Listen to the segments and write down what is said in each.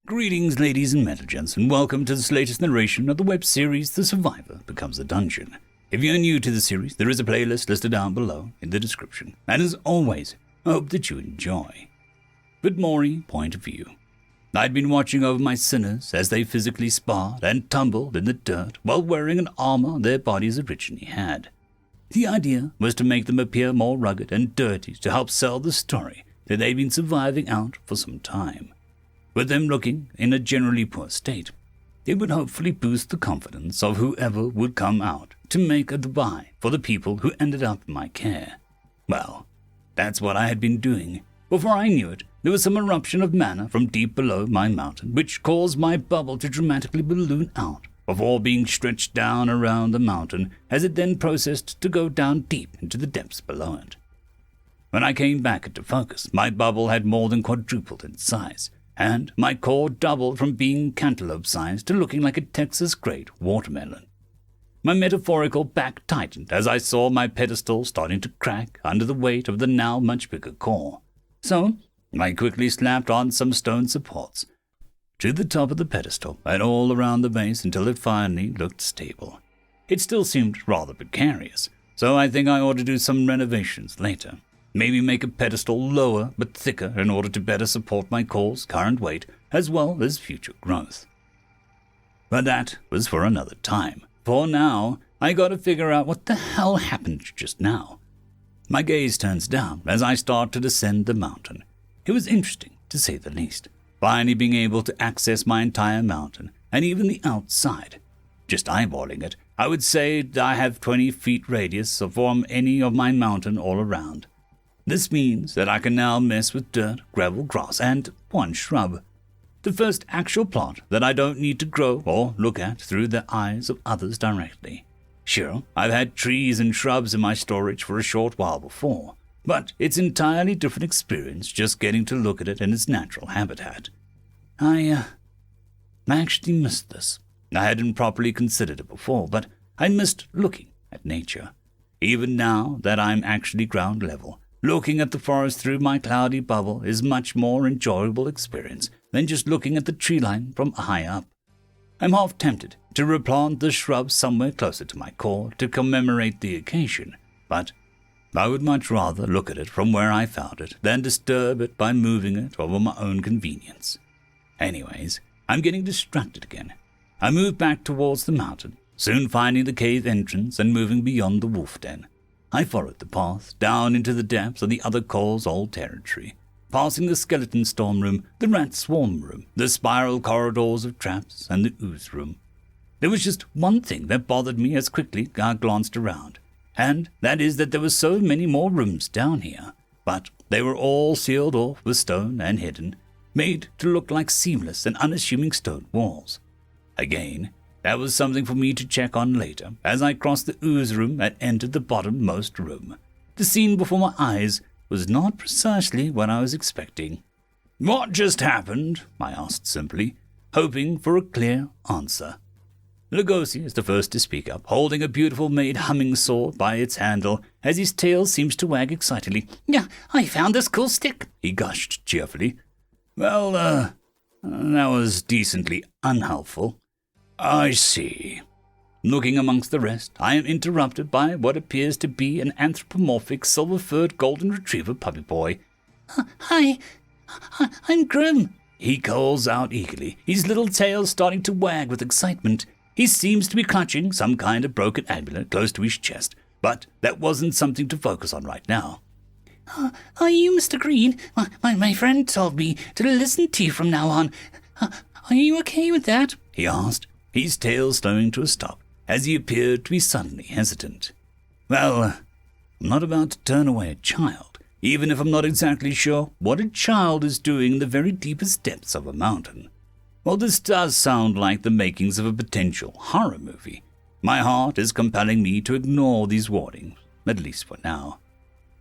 Greetings, ladies and gents, and welcome to this latest narration of the web series The Survivor Becomes a Dungeon. If you're new to the series, there is a playlist listed down below in the description, and as always, I hope that you enjoy. But Maury, point of view. I'd been watching over my sinners as they physically sparred and tumbled in the dirt while wearing an armor their bodies originally had. The idea was to make them appear more rugged and dirty to help sell the story that they'd been surviving out for some time. With them looking in a generally poor state, it would hopefully boost the confidence of whoever would come out to make a buy for the people who ended up in my care. Well, that's what I had been doing. Before I knew it, there was some eruption of mana from deep below my mountain, which caused my bubble to dramatically balloon out before being stretched down around the mountain as it then processed to go down deep into the depths below it. When I came back into focus, my bubble had more than quadrupled in size, and my core doubled from being cantaloupe-sized to looking like a Texas great watermelon. My metaphorical back tightened as I saw my pedestal starting to crack under the weight of the now much bigger core. So, I quickly slapped on some stone supports to the top of the pedestal and all around the base until it finally looked stable. It still seemed rather precarious, so I think I ought to do some renovations later. Maybe make a pedestal lower but thicker in order to better support my core's current weight as well as future growth. But that was for another time. For now, I gotta figure out what the hell happened just now. My gaze turns down as I start to descend the mountain. It was interesting, to say the least, finally being able to access my entire mountain and even the outside. Just eyeballing it, I would say I have 20 feet radius from any of my mountain all around. This means that I can now mess with dirt, gravel, grass, and one shrub. The first actual plot that I don't need to grow or look at through the eyes of others directly. Sure, I've had trees and shrubs in my storage for a short while before, but it's an entirely different experience just getting to look at it in its natural habitat. I actually missed this. I hadn't properly considered it before, but I missed looking at nature. Even now that I'm actually ground level, looking at the forest through my cloudy bubble is much more enjoyable experience than just looking at the tree line from high up. I'm half tempted to replant the shrub somewhere closer to my core to commemorate the occasion, but I would much rather look at it from where I found it than disturb it by moving it over my own convenience. Anyways, I'm getting distracted again. I move back towards the mountain, soon finding the cave entrance and moving beyond the wolf den. I followed the path down into the depths of the other core's old territory, passing the skeleton storm room, the rat swarm room, the spiral corridors of traps, and the ooze room. There was just one thing that bothered me as quickly I glanced around, and that is that there were so many more rooms down here, but they were all sealed off with stone and hidden, made to look like seamless and unassuming stone walls. Again, that was something for me to check on later as I crossed the ooze room and entered the bottommost room. The scene before my eyes was not precisely what I was expecting. "What just happened?" I asked simply, hoping for a clear answer. Lugosi is the first to speak up, holding a beautiful made humming saw by its handle as his tail seems to wag excitedly. "Yeah, I found this cool stick," he gushed cheerfully. "Well, that was decently unhelpful." "I see." Looking amongst the rest, I am interrupted by what appears to be an anthropomorphic silver-furred golden retriever puppy boy. Hi, I'm Grim," he calls out eagerly, his little tail starting to wag with excitement. He seems to be clutching some kind of broken amulet close to his chest, but that wasn't something to focus on right now. "Are you Mr. Green? My friend told me to listen to you from now on. Are you okay with that?" he asked, his tail slowing to a stop as he appeared to be suddenly hesitant. "Well, I'm not about to turn away a child, even if I'm not exactly sure what a child is doing in the very deepest depths of a mountain. While this does sound like the makings of a potential horror movie, my heart is compelling me to ignore these warnings, at least for now.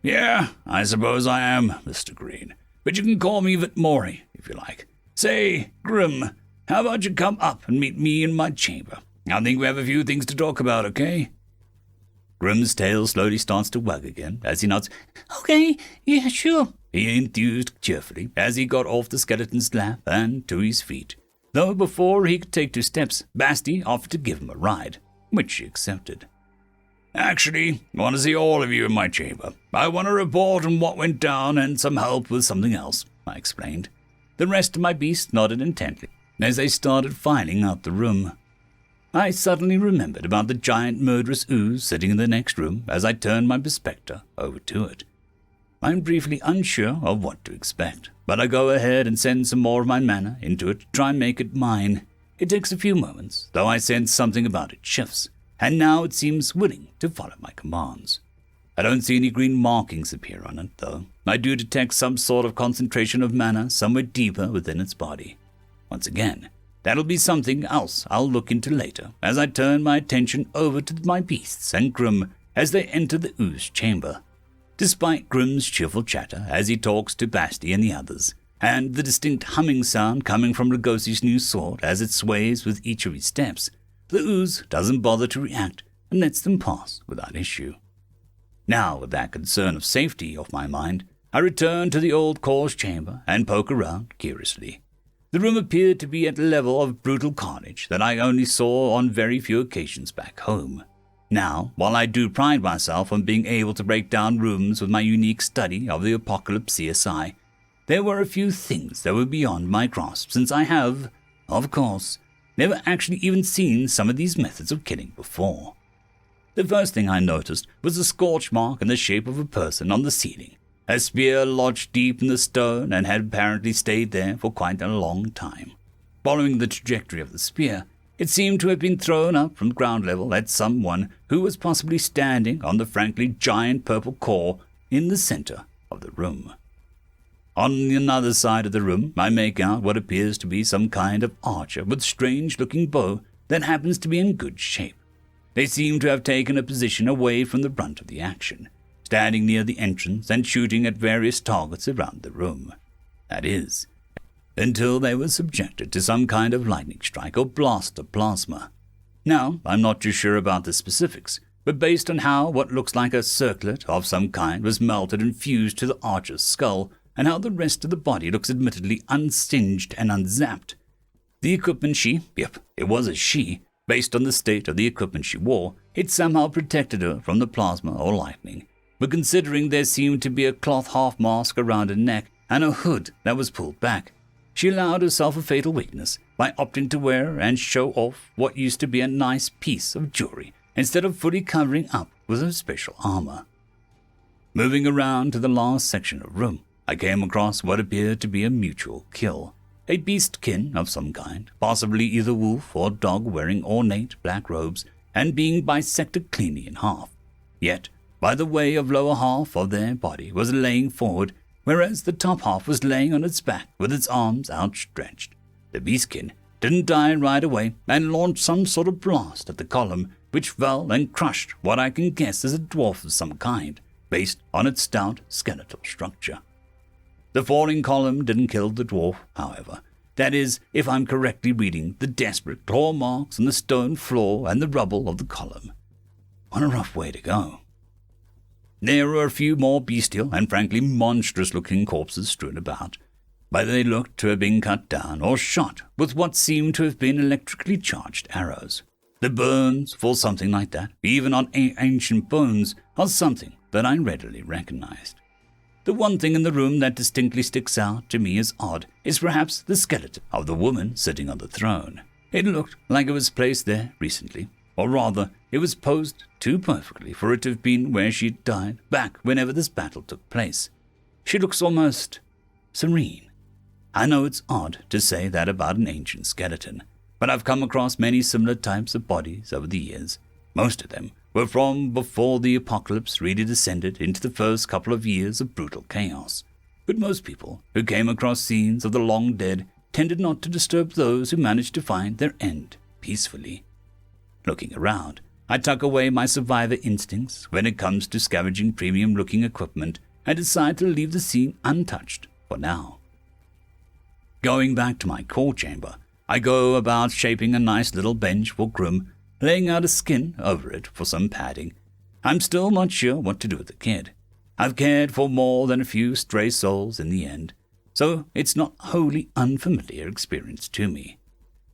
Yeah, I suppose I am, Mr. Green, but you can call me Vitmori, if you like. Say, Grim, how about you come up and meet me in my chamber? I think we have a few things to talk about, okay?" Grim's tail slowly starts to wag again as he nods. "Okay, yeah, sure," he enthused cheerfully as he got off the skeleton's lap and to his feet. Though before he could take 2 steps, Basti offered to give him a ride, which he accepted. "Actually, I want to see all of you in my chamber. I want a report on what went down and some help with something else," I explained. The rest of my beasts nodded intently as they started filing out the room. I suddenly remembered about the giant murderous ooze sitting in the next room as I turned my perspective over to it. I'm briefly unsure of what to expect, but I go ahead and send some more of my mana into it to try and make it mine. It takes a few moments, though I sense something about it shifts, and now it seems willing to follow my commands. I don't see any green markings appear on it, though. I do detect some sort of concentration of mana somewhere deeper within its body. Once again, that'll be something else I'll look into later as I turn my attention over to my beasts and Grim as they enter the ooze chamber. Despite Grim's cheerful chatter as he talks to Basti and the others, and the distinct humming sound coming from Lugosi's new sword as it sways with each of his steps, the ooze doesn't bother to react and lets them pass without issue. Now, with that concern of safety off my mind, I return to the old cause chamber and poke around curiously. The room appeared to be at a level of brutal carnage that I only saw on very few occasions back home. Now, while I do pride myself on being able to break down rooms with my unique study of the Apocalypse CSI, there were a few things that were beyond my grasp since I have, of course, never actually even seen some of these methods of killing before. The first thing I noticed was a scorch mark in the shape of a person on the ceiling. A spear lodged deep in the stone and had apparently stayed there for quite a long time. Following the trajectory of the spear, it seemed to have been thrown up from ground level at someone who was possibly standing on the frankly giant purple core in the center of the room. On another side of the room, I make out what appears to be some kind of archer with strange-looking bow that happens to be in good shape. They seem to have taken a position away from the brunt of the action, standing near the entrance and shooting at various targets around the room. That is, until they were subjected to some kind of lightning strike or blast of plasma. Now, I'm not too sure about the specifics, but based on how what looks like a circlet of some kind was melted and fused to the archer's skull, and how the rest of the body looks admittedly unsinged and unzapped. The equipment it was a she, based on the state of the equipment she wore, it somehow protected her from the plasma or lightning. But considering there seemed to be a cloth half-mask around her neck and a hood that was pulled back, she allowed herself a fatal weakness by opting to wear and show off what used to be a nice piece of jewelry instead of fully covering up with her special armor. Moving around to the last section of room, I came across what appeared to be a mutual kill. A beastkin of some kind, possibly either wolf or dog wearing ornate black robes and being bisected cleanly in half. Yet, by the way of lower half of their body was laying forward, whereas the top half was laying on its back with its arms outstretched. The beastkin didn't die right away and launched some sort of blast at the column, which fell and crushed what I can guess is a dwarf of some kind, based on its stout skeletal structure. The falling column didn't kill the dwarf, however. That is, if I'm correctly reading the desperate claw marks on the stone floor and the rubble of the column. What a rough way to go. There were a few more bestial and frankly monstrous-looking corpses strewn about, but they looked to have been cut down or shot with what seemed to have been electrically charged arrows. The burns for something like that, even on ancient bones, are something that I readily recognized. The one thing in the room that distinctly sticks out to me as odd is perhaps the skeleton of the woman sitting on the throne. It looked like it was placed there recently, or rather, it was posed too perfectly for it to have been where she had died back whenever this battle took place. She looks almost serene. I know it's odd to say that about an ancient skeleton, but I've come across many similar types of bodies over the years. Most of them were from before the apocalypse really descended into the first couple of years of brutal chaos. But most people who came across scenes of the long dead tended not to disturb those who managed to find their end peacefully. Looking around, I tuck away my survivor instincts when it comes to scavenging premium-looking equipment and decide to leave the scene untouched for now. Going back to my core chamber, I go about shaping a nice little bench for Grim, laying out a skin over it for some padding. I'm still not sure what to do with the kid. I've cared for more than a few stray souls in the end, so it's not wholly unfamiliar experience to me.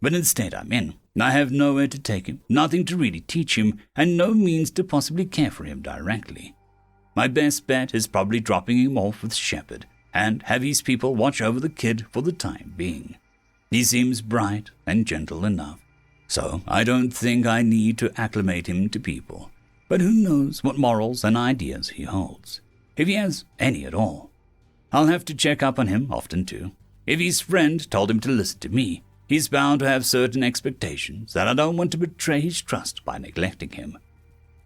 But in the state I'm in, I have nowhere to take him, nothing to really teach him, and no means to possibly care for him directly. My best bet is probably dropping him off with Shepherd, and have his people watch over the kid for the time being. He seems bright and gentle enough, so I don't think I need to acclimate him to people. But who knows what morals and ideas he holds, if he has any at all. I'll have to check up on him often too. If his friend told him to listen to me, he's bound to have certain expectations that I don't want to betray his trust by neglecting him.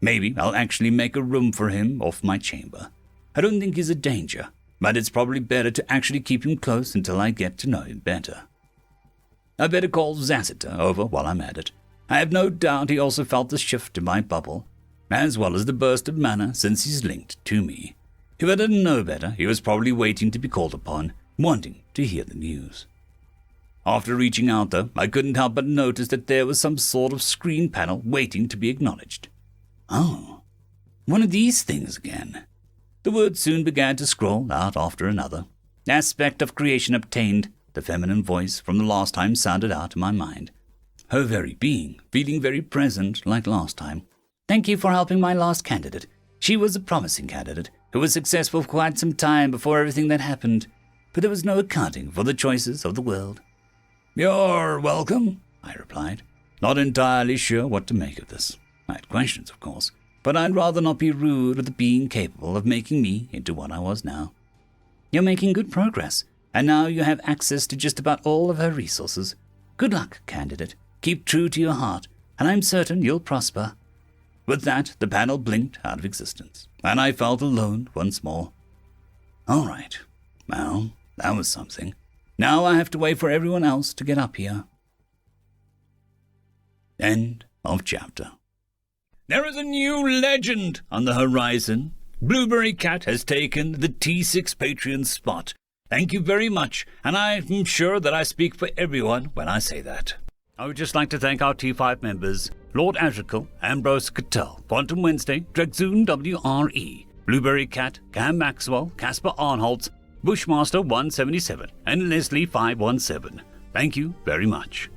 Maybe I'll actually make a room for him off my chamber. I don't think he's a danger, but it's probably better to actually keep him close until I get to know him better. I better call Zassiter over while I'm at it. I have no doubt he also felt the shift in my bubble, as well as the burst of mana since he's linked to me. If I didn't know better, he was probably waiting to be called upon, wanting to hear the news. After reaching out, though, I couldn't help but notice that there was some sort of screen panel waiting to be acknowledged. Oh, one of these things again. The words soon began to scroll out after another. Aspect of creation obtained, the feminine voice from the last time sounded out in my mind. Her very being, feeling very present like last time. Thank you for helping my last candidate. She was a promising candidate, who was successful for quite some time before everything that happened, but there was no accounting for the choices of the world. You're welcome, I replied, not entirely sure what to make of this. I had questions, of course, but I'd rather not be rude with the being capable of making me into what I was now. You're making good progress, and now you have access to just about all of her resources. Good luck, candidate. Keep true to your heart, and I'm certain you'll prosper. With that, the panel blinked out of existence, and I felt alone once more. All right. Well, that was something. Now I have to wait for everyone else to get up here. End of chapter. There is a new legend on the horizon. Blueberry Cat has taken the T6 Patreon spot. Thank you very much, and I'm sure that I speak for everyone when I say that. I would just like to thank our T5 members, Lord Azrekahl, AmbroseKTal, Quantum Wensday, Dragzoon W.R.E, Blueberry Cat, Cam Maxwell, Casper Arnholtz, Bushmaster 177, and Leslie 517. Thank you very much.